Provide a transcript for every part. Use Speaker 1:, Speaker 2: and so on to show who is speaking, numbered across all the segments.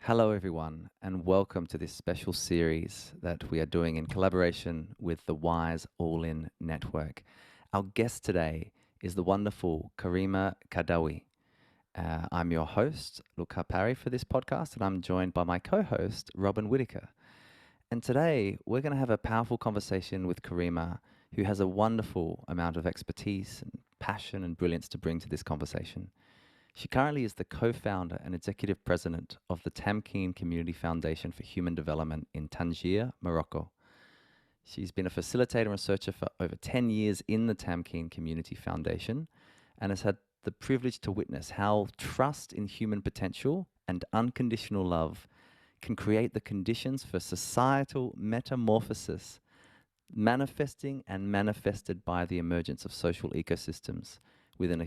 Speaker 1: Hello, everyone, and welcome to this special series that we are doing in collaboration with the Wise All-In Network. Our guest today is the wonderful Karina Kandaoui. I'm your host, Luca Parry, for this podcast, and I'm joined by my co-host, Robin Whitaker. And today, we're going to have a powerful conversation with Karina, who has a wonderful amount of expertise and passion and brilliance to bring to this conversation. She currently is the co-founder and executive president of the Tamkeen Community Foundation for Human Development in Tangier, Morocco. She's been a facilitator and researcher for over 10 years in the Tamkeen Community Foundation and has had the privilege to witness how trust in human potential and unconditional love can create the conditions for societal metamorphosis, manifesting and manifested by the emergence of social ecosystems within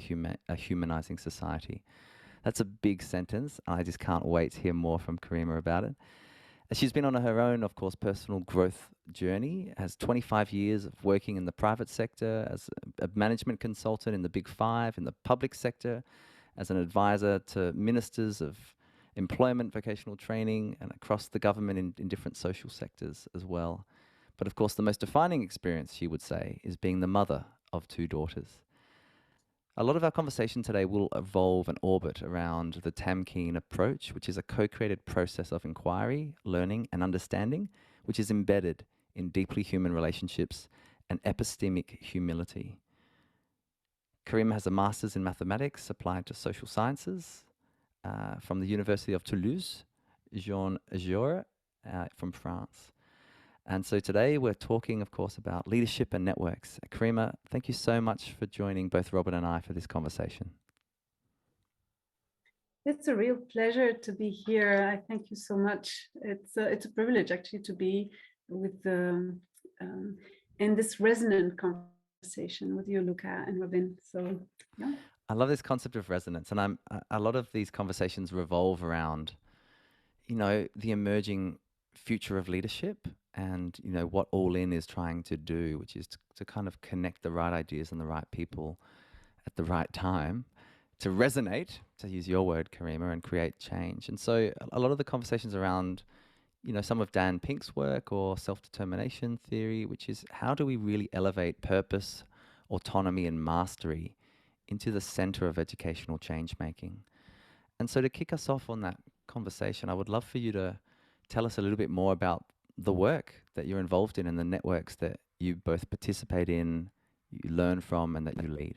Speaker 1: a humanizing society. That's a big sentence. I just can't wait to hear more from Karina about it. She's been on her own, of course, personal growth journey, has 25 years of working in the private sector as a management consultant in the Big Five, in the public sector, as an advisor to ministers of employment, vocational training, and across the government in different social sectors as well. But of course, the most defining experience, she would say, is being the mother of two daughters. A lot of our conversation today will evolve and orbit around the Tamkeen approach, which is a co-created process of inquiry, learning, and understanding, which is embedded in deeply human relationships and epistemic humility. Karina has a master's in mathematics applied to social sciences from the University of Toulouse, Jean Jaurès from France. And so today we're talking, of course, about leadership and networks. Karina, thank you so much for joining both Robin and I for this conversation.
Speaker 2: It's a real pleasure to be here. I thank you so much. It's a privilege actually to be with in this resonant conversation with you, Luca and Robin. So yeah.
Speaker 1: I love this concept of resonance, and a lot of these conversations revolve around, the emerging future of leadership and, what All In is trying to do, which is to kind of connect the right ideas and the right people at the right time to resonate, to use your word, Karina, and create change. And so a lot of the conversations around, some of Dan Pink's work or self-determination theory, which is how do we really elevate purpose, autonomy, and mastery into the center of educational change making. And so to kick us off on that conversation, I would love for you to tell us a little bit more about the work that you're involved in and the networks that you both participate in, you learn from, and that you lead.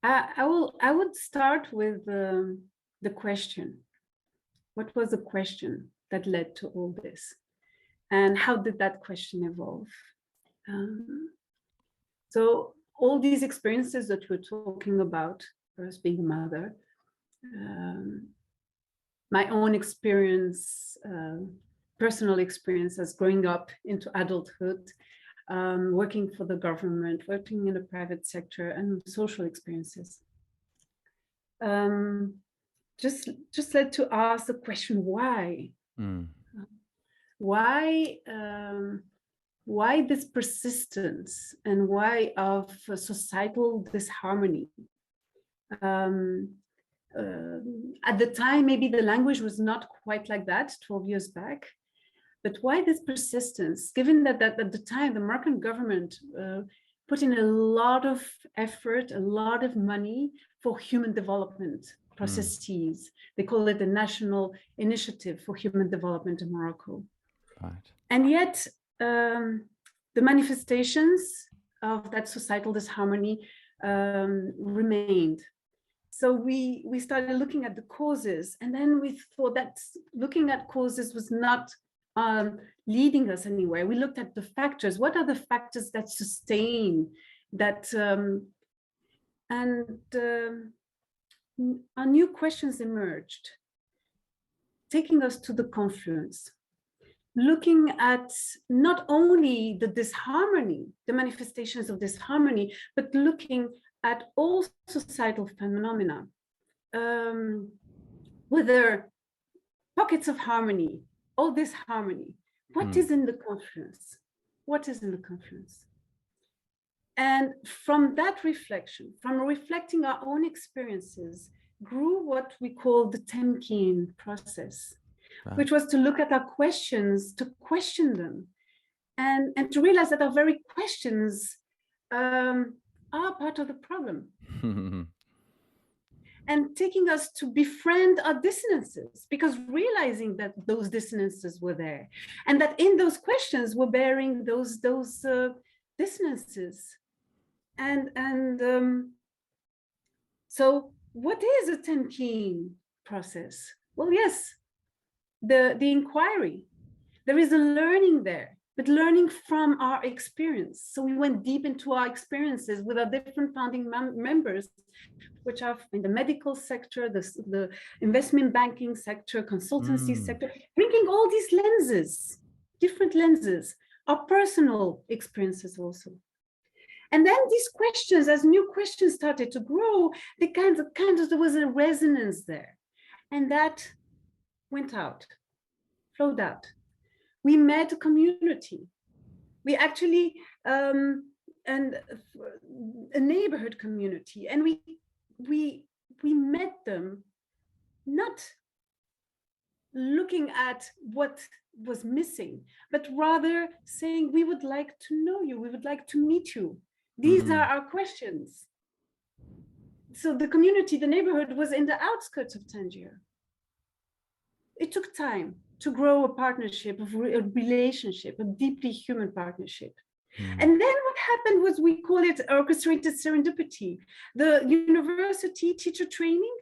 Speaker 2: I would start with the question. What was the question that led to all this? And how did that question evolve? So all these experiences that we're talking about, first being a mother, my own experience, personal experience as growing up into adulthood, working for the government, working in the private sector, and social experiences. Just led to ask the question, why? Why this persistence and why of societal disharmony? At the time, maybe the language was not quite like that 12 years back, but why this persistence, given that at the time, the Moroccan government put in a lot of effort, a lot of money for human development processes. They call it the National Initiative for Human Development in Morocco.
Speaker 1: Right.
Speaker 2: And yet, the manifestations of that societal disharmony remained. So we started looking at the causes, and then we thought that looking at causes was not leading us anywhere. We looked at the factors. What are the factors that sustain that? Our new questions emerged, taking us to the confluence, looking at not only the disharmony, the manifestations of disharmony, but looking at all societal phenomena, whether pockets of harmony, all this harmony. What is in the confluence? What is in the confluence? And from that reflection, from reflecting our own experiences, grew what we call the Temkin process,
Speaker 1: Right.
Speaker 2: which was to look at our questions, to question them, and to realize that our very questions are part of the problem, and taking us to befriend our dissonances, because realizing that those dissonances were there, and that in those questions we're bearing those dissonances. And so what is a Temkin process? Well, yes, the inquiry. There is a learning there, but learning from our experience. So we went deep into our experiences with our different founding members, which are in the medical sector, the investment banking sector, consultancy sector, bringing all these lenses, different lenses, our personal experiences also. And then these questions, as new questions started to grow, they kind of there was a resonance there, and that went out, flowed out. We met a community. We actually and a neighborhood community, and we met them, not looking at what was missing, but rather saying, we would like to know you, we would like to meet you. These are our questions. So the community, the neighborhood, was in the outskirts of Tangier. It took time to grow a partnership, a relationship, a deeply human partnership. And then what happened was, we call it orchestrated serendipity. The university teacher training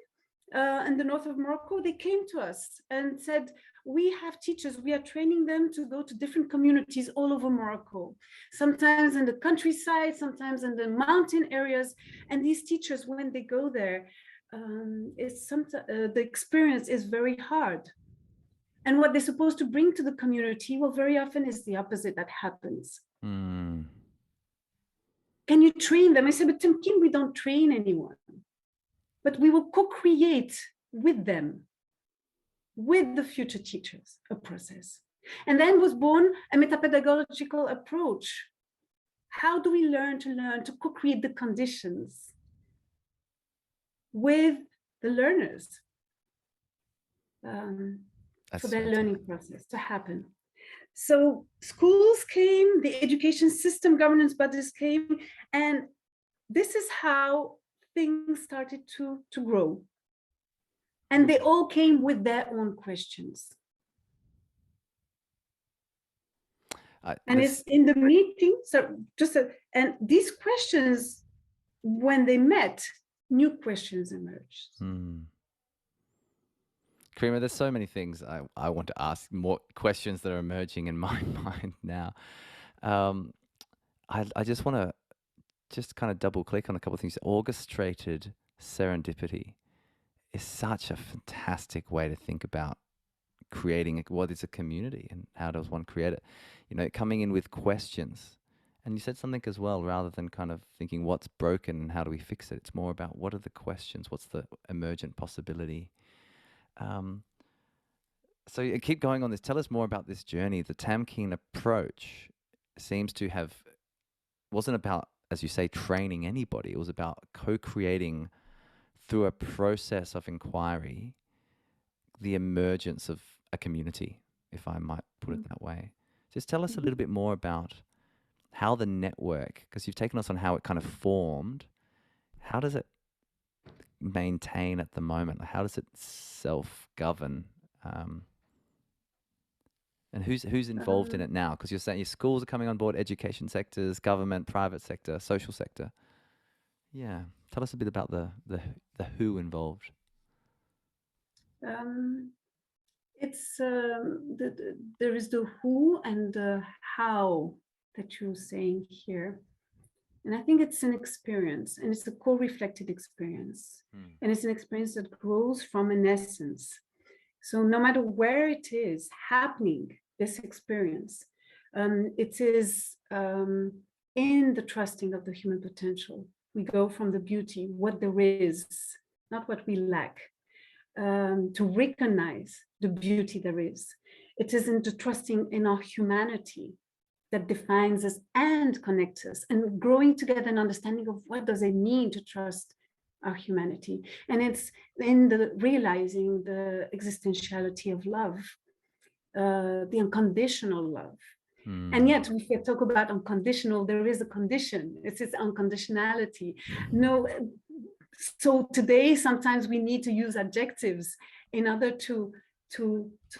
Speaker 2: in the north of Morocco, they came to us and said, we have teachers, we are training them to go to different communities all over Morocco, sometimes in the countryside, sometimes in the mountain areas. And these teachers, when they go there, the experience is very hard. And what they're supposed to bring to the community, well, very often is the opposite that happens. Can you train them? I said, but Temkin, we don't train anyone, but we will co-create with them, with the future teachers, a process. And then was born a metapedagogical approach. How do we learn to co-create the conditions with the learners for their learning process to happen? So schools came, the education system, governance bodies came, and this is how things started to grow. And they all came with their own questions. And it's in the meeting, so and these questions, when they met, new questions emerged.
Speaker 1: Karina, there's so many things I want to ask, more questions that are emerging in my mind now. I just want to kind of double click on a couple of things. Orchestrated serendipity is such a fantastic way to think about creating what is a community and how does one create it. You know, coming in with questions. And you said something as well, rather than kind of thinking what's broken and how do we fix it. It's more about what are the questions, what's the emergent possibility. So you keep going on this. Tell us more about this journey. The Temkin approach seems to wasn't about, as you say, training anybody. It was about co-creating through a process of inquiry, the emergence of a community, if I might put it that way. Just tell us a little bit more about how the network, because you've taken us on how it kind of formed, how does it maintain at the moment? How does it self-govern? And who's involved in it now? Because you're saying your schools are coming on board, education sectors, government, private sector, social sector. Yeah, tell us a bit about the who involved.
Speaker 2: It's there is the who and the how that you're saying here. And I think it's an experience, and it's a co-reflected experience. And it's an experience that grows from an essence. So no matter where it is happening, this experience, it is in the trusting of the human potential. We go from the beauty, what there is, not what we lack, to recognize the beauty there is. It is in the trusting in our humanity, that defines us and connects us, and growing together an understanding of what does it mean to trust our humanity. And it's in the realizing the existentiality of love, the unconditional love. And yet, if we talk about unconditional, there is a condition. It's its unconditionality. No, so today, sometimes we need to use adjectives in order to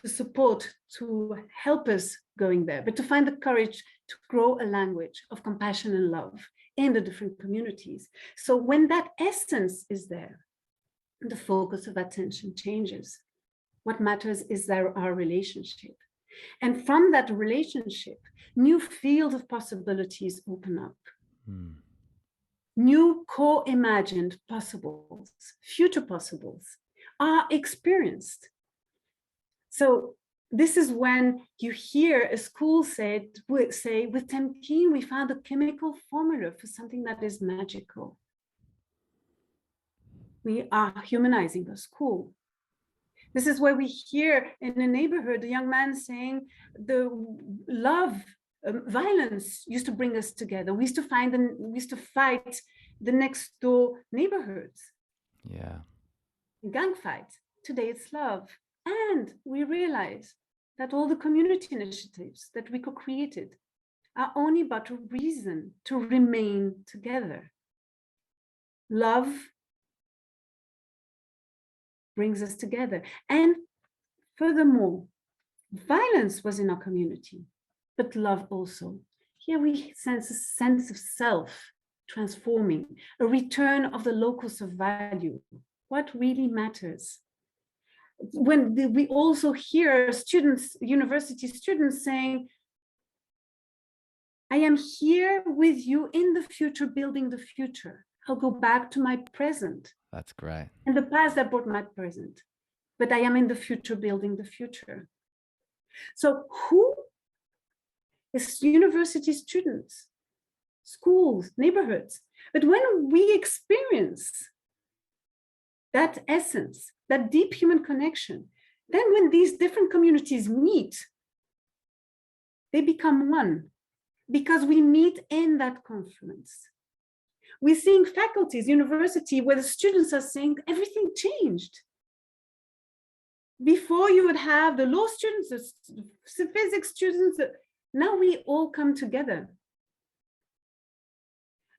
Speaker 2: support, to help us going there, but to find the courage to grow a language of compassion and love in the different communities. So when that essence is there, the focus of attention changes. What matters is our relationship. And from that relationship, new fields of possibilities open up. New co-imagined possibles, future possibles are experienced. So this is when you hear a school say, with Temkin, we found a chemical formula for something that is magical. We are humanizing the school. This is where we hear in a neighborhood a young man saying the love, violence used to bring us together. We used to fight the next door neighborhoods.
Speaker 1: Yeah.
Speaker 2: Gang fight. Today it's love. And we realize that all the community initiatives that we co-created are only but a reason to remain together. Love brings us together. And furthermore, violence was in our community, but love also. Here we sense a sense of self transforming, a return of the locus of value, what really matters. When we also hear students, university students saying, I am here with you in the future, building the future. I'll go back to my present.
Speaker 1: That's great.
Speaker 2: In the past, I brought my present, but I am in the future, building the future. So who is university students, schools, neighborhoods? But when we experience that essence, that deep human connection, then when these different communities meet, they become one, because we meet in that confluence. We're seeing faculties, university, where the students are saying everything changed. Before you would have the law students, the physics students, now we all come together.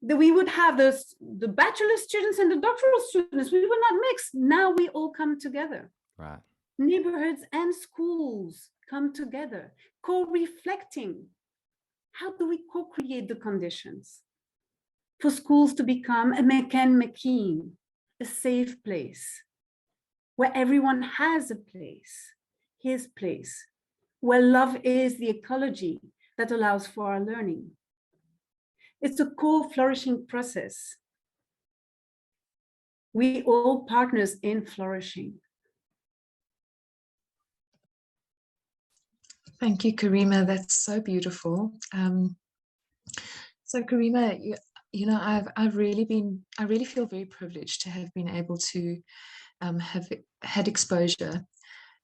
Speaker 2: We would have the bachelor students and the doctoral students, we would not mix. Now we all come together.
Speaker 1: Right.
Speaker 2: Neighborhoods and schools come together, co-reflecting. How do we co-create the conditions for schools to become a McKen-McKean, a safe place, where everyone has a place, his place, where love is the ecology that allows for our learning. It's a co-flourishing process. We all partners in flourishing.
Speaker 3: Thank you, Karima. That's so beautiful. So Karima, you know, I really feel very privileged to have been able to have had exposure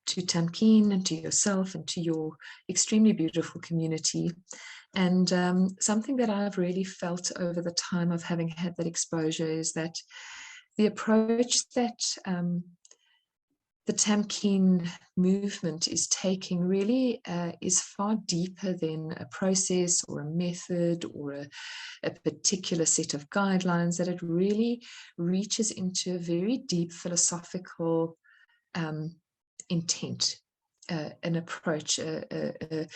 Speaker 3: to Tamkeen and to yourself and to your extremely beautiful community. And something that I've really felt over the time of having had that exposure is that the approach that the Tamkeen movement is taking really is far deeper than a process or a method or a particular set of guidelines, that it really reaches into a very deep philosophical intent, an approach, a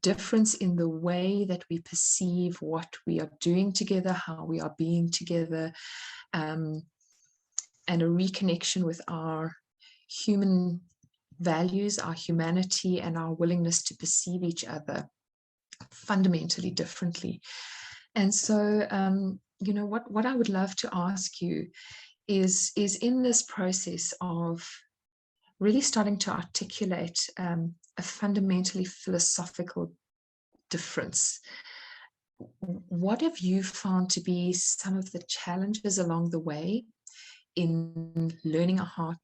Speaker 3: difference in the way that we perceive what we are doing together, how we are being together, and a reconnection with our human values, our humanity, and our willingness to perceive each other fundamentally differently. And so, you know, what I would love to ask you is in this process of really starting to articulate a fundamentally philosophical difference, what have you found to be some of the challenges along the way in learning how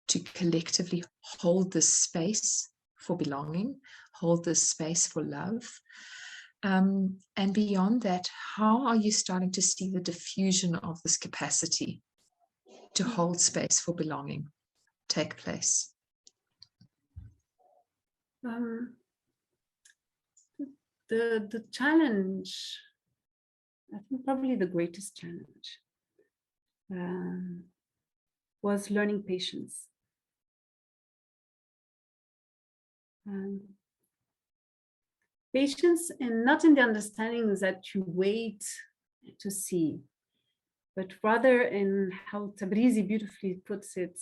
Speaker 3: to collectively hold this space for belonging, hold this space for love, And beyond that, how are you starting to see the diffusion of this capacity to hold space for belonging take place?
Speaker 2: The challenge, I think probably the greatest challenge, was learning patience. Patience, and not in the understanding that you wait to see, but rather in how Tabrizi beautifully puts it,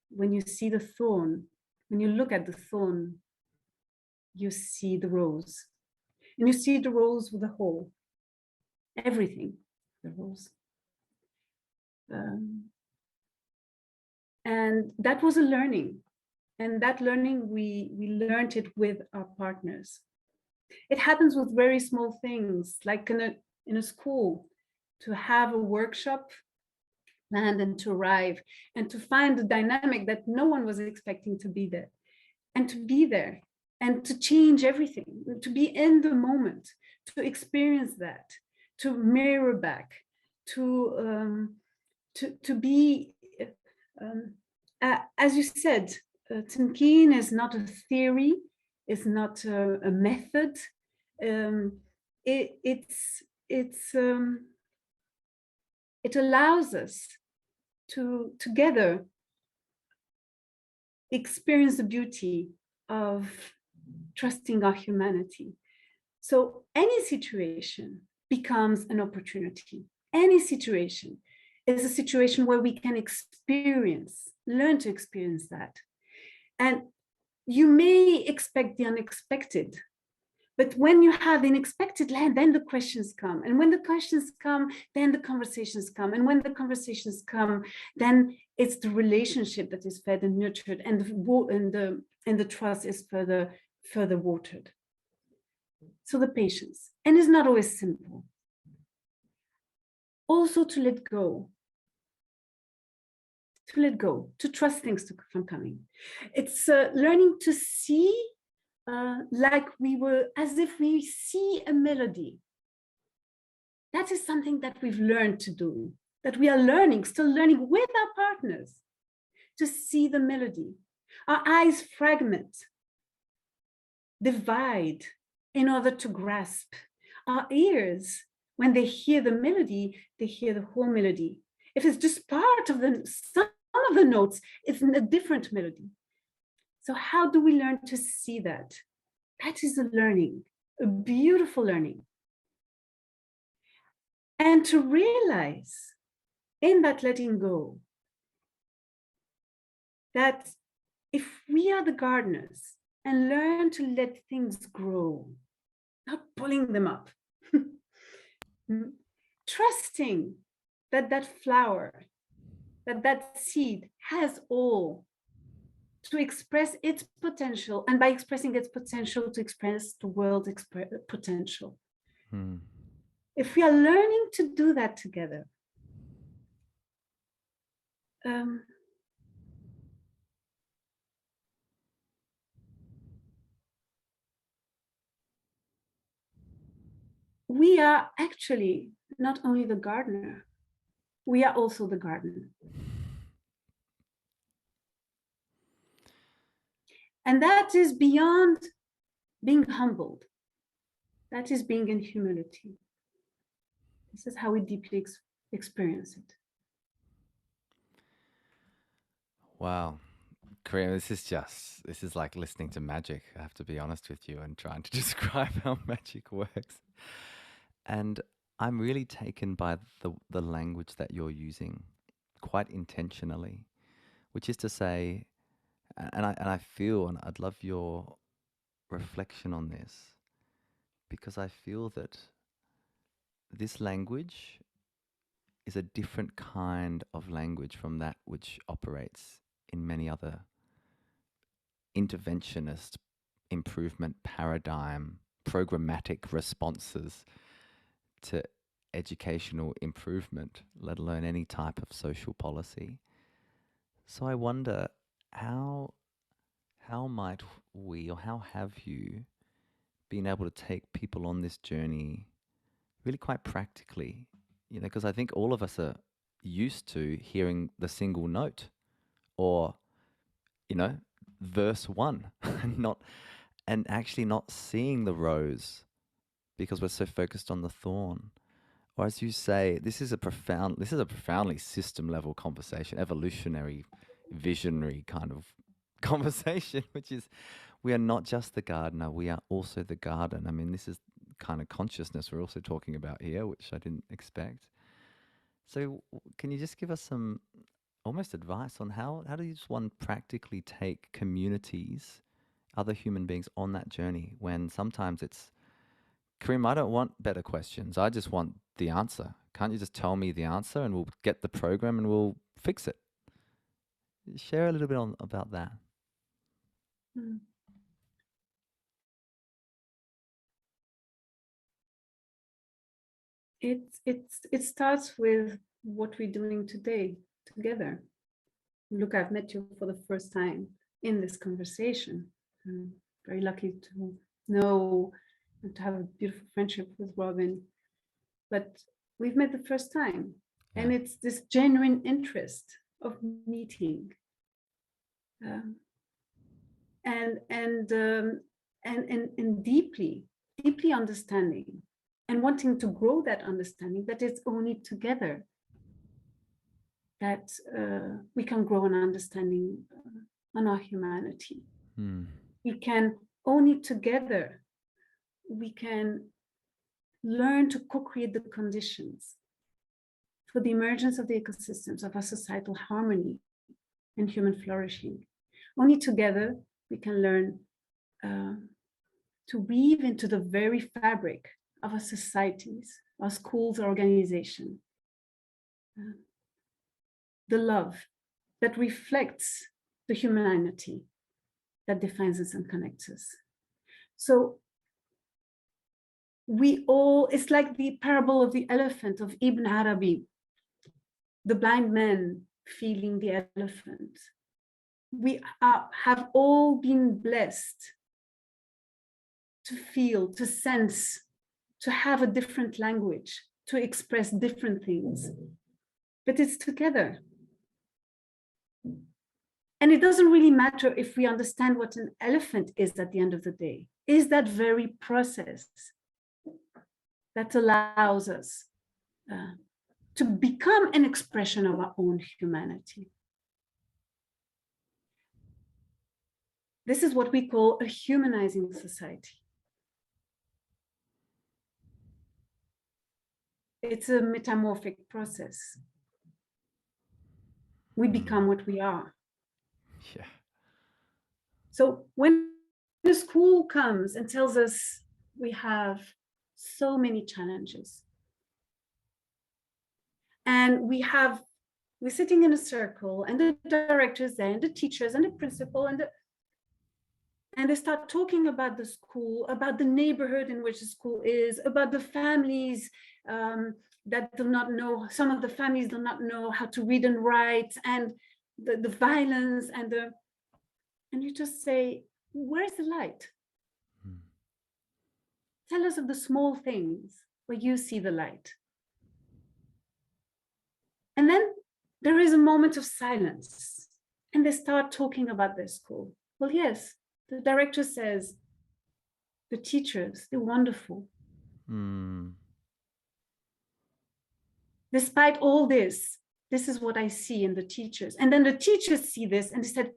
Speaker 2: when you see the thorn, when you look at the thorn, you see the rose. And you see the rose with a hole. Everything, the rose. And that was a learning. And that learning, we learned it with our partners. It happens with very small things, like in a school, to have a workshop planned and to arrive and to find the dynamic that no one was expecting to be there, and to be there and to change everything, to be in the moment, to experience that, to mirror back, to be, as you said, Tamkeen is not a theory, it's not a method. It allows us to together experience the beauty of trusting our humanity. So any situation becomes an opportunity. Any situation is a situation where we can learn to experience that. And you may expect the unexpected, but when you have the unexpected land, then the questions come. And when the questions come, then the conversations come. And when the conversations come, then it's the relationship that is fed and nurtured, and the trust is further watered. So the patience, and it's not always simple. Also to let go, to trust things from coming. It's learning to see as if we see a melody. That is something that we've learned to do, that we are still learning with our partners, to see the melody. Our eyes fragment, divide in order to grasp. Our ears, when they hear the melody, they hear the whole melody. If it's just part of some of the notes, it's a different melody. So how do we learn to see that? That is a learning, a beautiful learning. And to realize in that letting go, that if we are the gardeners and learn to let things grow, not pulling them up, trusting that flower, that seed has all to express its potential, and by expressing its potential, to express the world's potential. If we are learning to do that together, we are actually not only the gardener, we are also the garden. And that is beyond being humbled. That is being in humility. This is how we deeply experience it.
Speaker 1: Wow. Karina, this is like listening to magic. I have to be honest with you and trying to describe how magic works. And I'm really taken by the language that you're using quite intentionally, which is to say, and I feel, and I'd love your reflection on this, because I feel that this language is a different kind of language from that which operates in many other interventionist improvement paradigm, programmatic responses to educational improvement, let alone any type of social policy. So I wonder how might we, or how have you being able to take people on this journey really quite practically, you know, because I think all of us are used to hearing the single note or, you know, verse one, and not, and actually not seeing the rose because we're so focused on the thorn. Or as you say, this is a profoundly system level conversation, evolutionary, visionary kind of conversation, which is we are not just the gardener, we are also the garden. I mean, this is kind of consciousness we're also talking about here, which I didn't expect. So can you just give us some almost advice on how does one practically take communities, other human beings on that journey when sometimes it's, Karim, I don't want better questions. I just want the answer. Can't you just tell me the answer and we'll get the program and we'll fix it? Share a little bit about that.
Speaker 2: Mm. It starts with what we're doing today together. Look, I've met you for the first time in this conversation. I'm very lucky to know and to have a beautiful friendship with Robin. But we've met the first time, and it's this genuine interest of meeting, and deeply understanding, and wanting to grow that understanding that it's only together that we can grow an understanding on our humanity. We can only together, we can learn to co-create the conditions for the emergence of the ecosystems of our societal harmony and human flourishing. Only together we can learn to weave into the very fabric of our societies, our schools, our organization, the love that reflects the humanity that defines us and connects us. So we all, it's like the parable of the elephant of Ibn Arabi, the blind man feeling the elephant. We have all been blessed to feel, to sense, to have a different language, to express different things, but it's together. And it doesn't really matter if we understand what an elephant is at the end of the day. Is that very process that allows us to become an expression of our own humanity. This is what we call a humanizing society. It's a metamorphic process. We become what we are.
Speaker 1: Yeah.
Speaker 2: So when the school comes and tells us we have so many challenges, and we're sitting in a circle, and the directors there, and the teachers, and the principal, and they start talking about the school, about the neighborhood in which the school is, about the families that do not know, some of the families do not know how to read and write, and the violence, and you just say, where's the light? Tell us of the small things where you see the light. And then there is a moment of silence, and they start talking about their school. Well, yes, the director says, the teachers, they're wonderful. Despite all this is what I see in the teachers. And then the teachers see this and they said,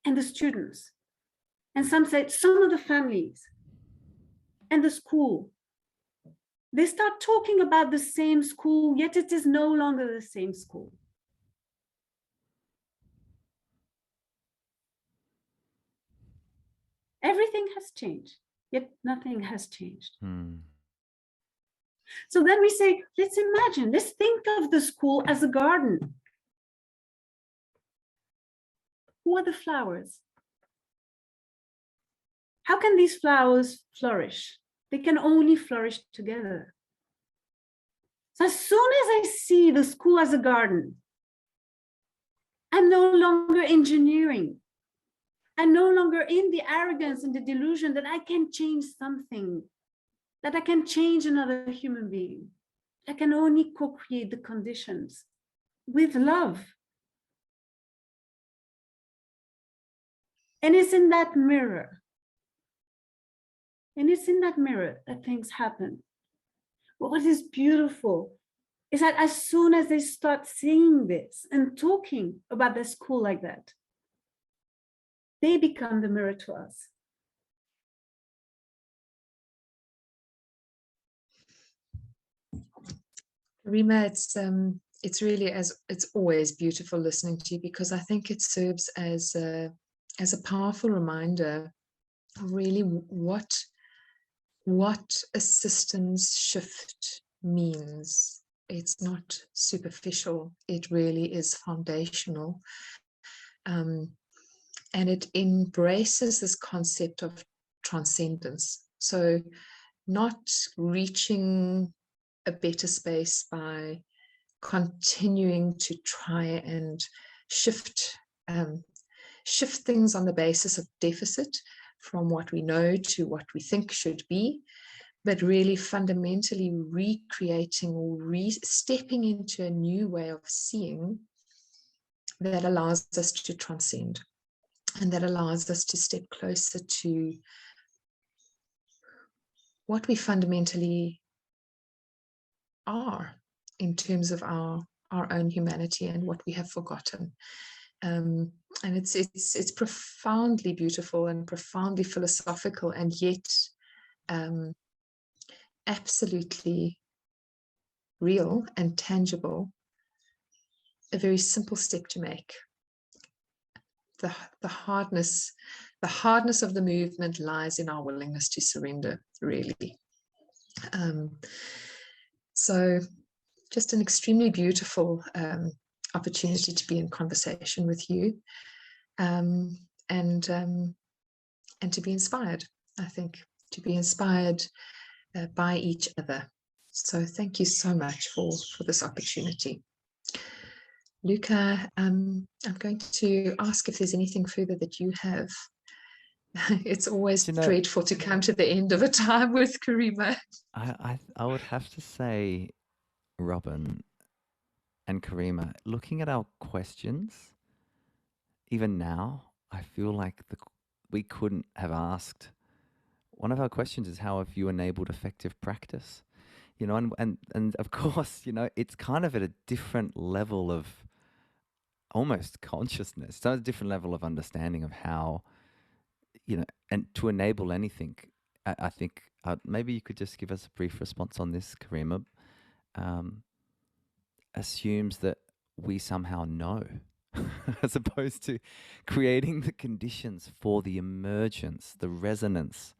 Speaker 2: and the students. And some said, some of the families and the school. They start talking about the same school, yet it is no longer the same school. Everything has changed, yet nothing has changed. So then we say, let's think of the school as a garden. Who are the flowers? How can these flowers flourish? They can only flourish together. So as soon as I see the school as a garden, I'm no longer engineering. I'm no longer in the arrogance and the delusion that I can change something, that I can change another human being. I can only co-create the conditions with love. And it's in that mirror. And it's in that mirror that things happen. But what is beautiful is that as soon as they start seeing this and talking about their school like that, they become the mirror to us.
Speaker 3: Rima, it's really, as it's always beautiful listening to you, because I think it serves as a powerful reminder of really what a systems shift means. It's not superficial, it really is foundational. And it embraces this concept of transcendence. So not reaching a better space by continuing to try and shift things on the basis of deficit from what we know to what we think should be, but really fundamentally recreating or stepping into a new way of seeing that allows us to transcend and that allows us to step closer to what we fundamentally are in terms of our own humanity and what we have forgotten. And it's profoundly beautiful and profoundly philosophical, and yet absolutely real and tangible. A very simple step to make. The hardness of the movement lies in our willingness to surrender, really. So just an extremely beautiful opportunity to be in conversation with you, and to be inspired, I think, to be inspired by each other. So thank you so much for this opportunity. Luca, I'm going to ask if there's anything further that you have. It's always dreadful to come to the end of a time with Karima.
Speaker 1: I would have to say, Robin and Karima, looking at our questions, even now, I feel like we couldn't have asked. One of our questions is, how have you enabled effective practice? You know, and of course, you know, it's kind of at a different level of almost consciousness, so a different level of understanding of how, you know, and to enable anything. I think maybe you could just give us a brief response on this, Karima. Assumes that we somehow know, as opposed to creating the conditions for the emergence, the resonance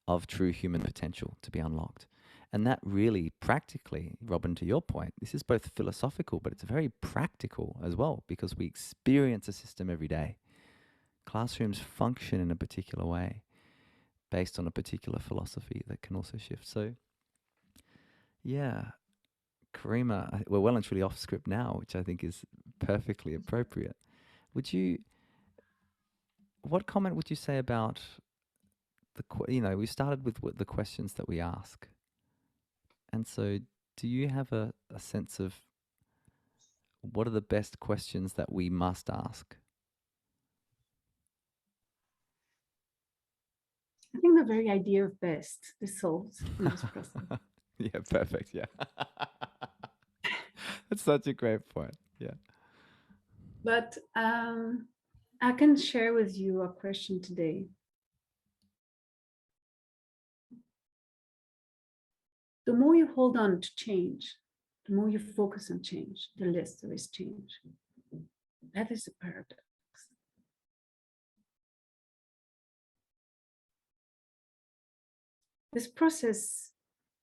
Speaker 1: of true human potential to be unlocked. And that really practically, Robin, to your point, this is both philosophical, but it's very practical as well, because we experience a system every day. Classrooms function in a particular way based on a particular philosophy that can also shift. So, yeah, Karima, we're well and truly off script now, which I think is perfectly appropriate. What comment would you say about we started with the questions that we ask. And so do you have a sense of what are the best questions that we must ask?
Speaker 2: I think the very idea of best dissolves in this process.
Speaker 1: Yeah, perfect. Yeah. That's such a great point. Yeah.
Speaker 2: But I can share with you a question today. The more you hold on to change, the more you focus on change, the less there is change. That is a paradox. This process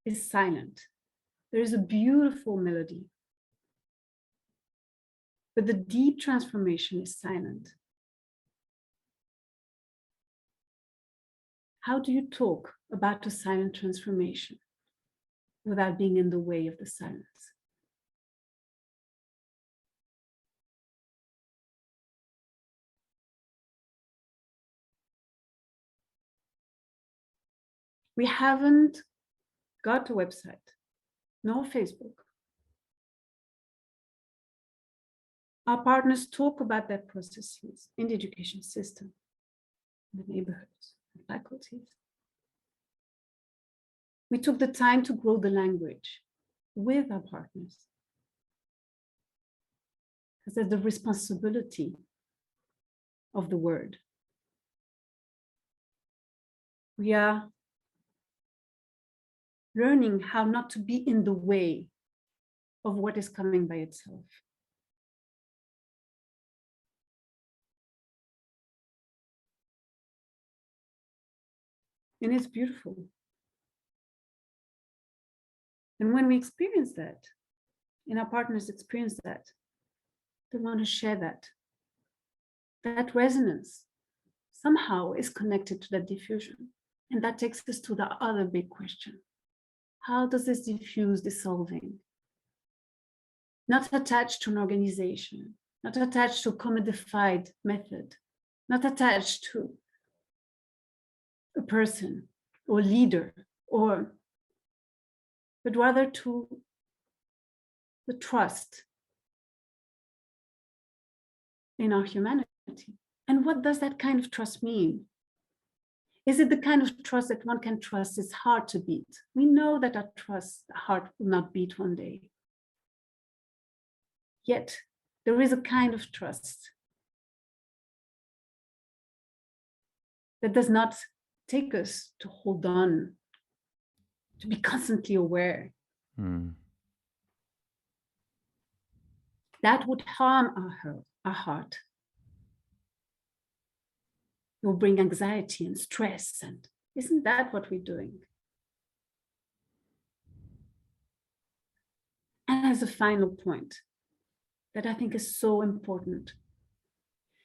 Speaker 2: is silent. There is a beautiful melody, but the deep transformation is silent. How do you talk about a silent transformation without being in the way of the silence? We haven't got a website, no Facebook. Our partners talk about their processes in the education system, in the neighborhoods, and faculties. We took the time to grow the language with our partners. Because there's the responsibility of the word. We are learning how not to be in the way of what is coming by itself. And it's beautiful. And when we experience that, and our partners experience that, they want to share that. That resonance somehow is connected to that diffusion. And that takes us to the other big question. How does this diffuse dissolving? Not attached to an organization, not attached to a commodified method, not attached to a person or leader, but rather to the trust in our humanity. And what does that kind of trust mean? Is it the kind of trust that one can trust is hard to beat? We know that our heart will not beat one day. Yet there is a kind of trust that does not take us to hold on, to be constantly aware. That would harm our heart. It will bring anxiety and stress. And isn't that what we're doing? And as a final point that I think is so important,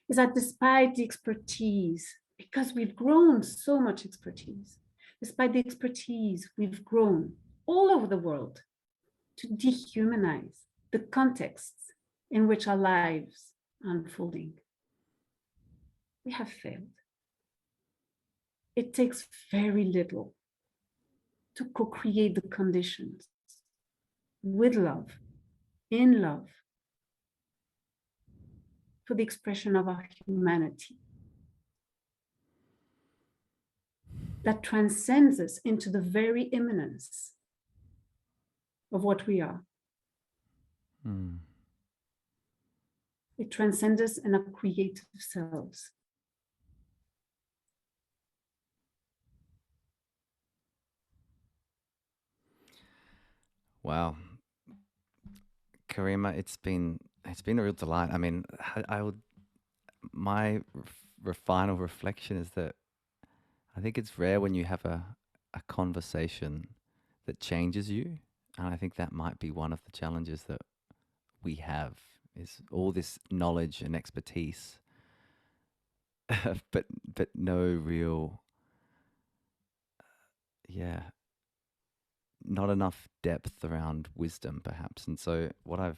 Speaker 2: is that despite the expertise, because we've grown so much expertise, despite the expertise we've grown all over the world to dehumanize the contexts in which our lives are unfolding, we have failed. It takes very little to co-create the conditions with love, in love, for the expression of our humanity that transcends us into the very immanence of what we are. It transcends us in our creative selves.
Speaker 1: Wow. Karima, it's been a real delight. I mean, my final reflection is that I think it's rare when you have a conversation that changes you. And I think that might be one of the challenges that we have, is all this knowledge and expertise, but no real, not enough depth around wisdom, perhaps. And so what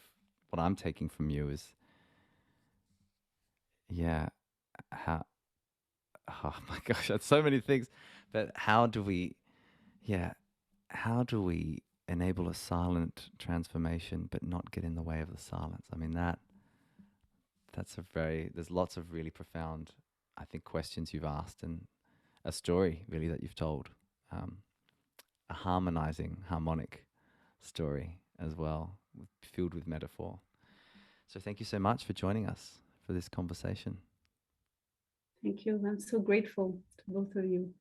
Speaker 1: I'm taking from you is, how, oh my gosh, that's so many things. But how do we enable a silent transformation but not get in the way of the silence? I mean, there's lots of really profound, I think, questions you've asked, and a story really that you've told, a harmonic story as well, filled with metaphor. So thank you so much for joining us for this conversation.
Speaker 2: Thank you. I'm so grateful to both of you.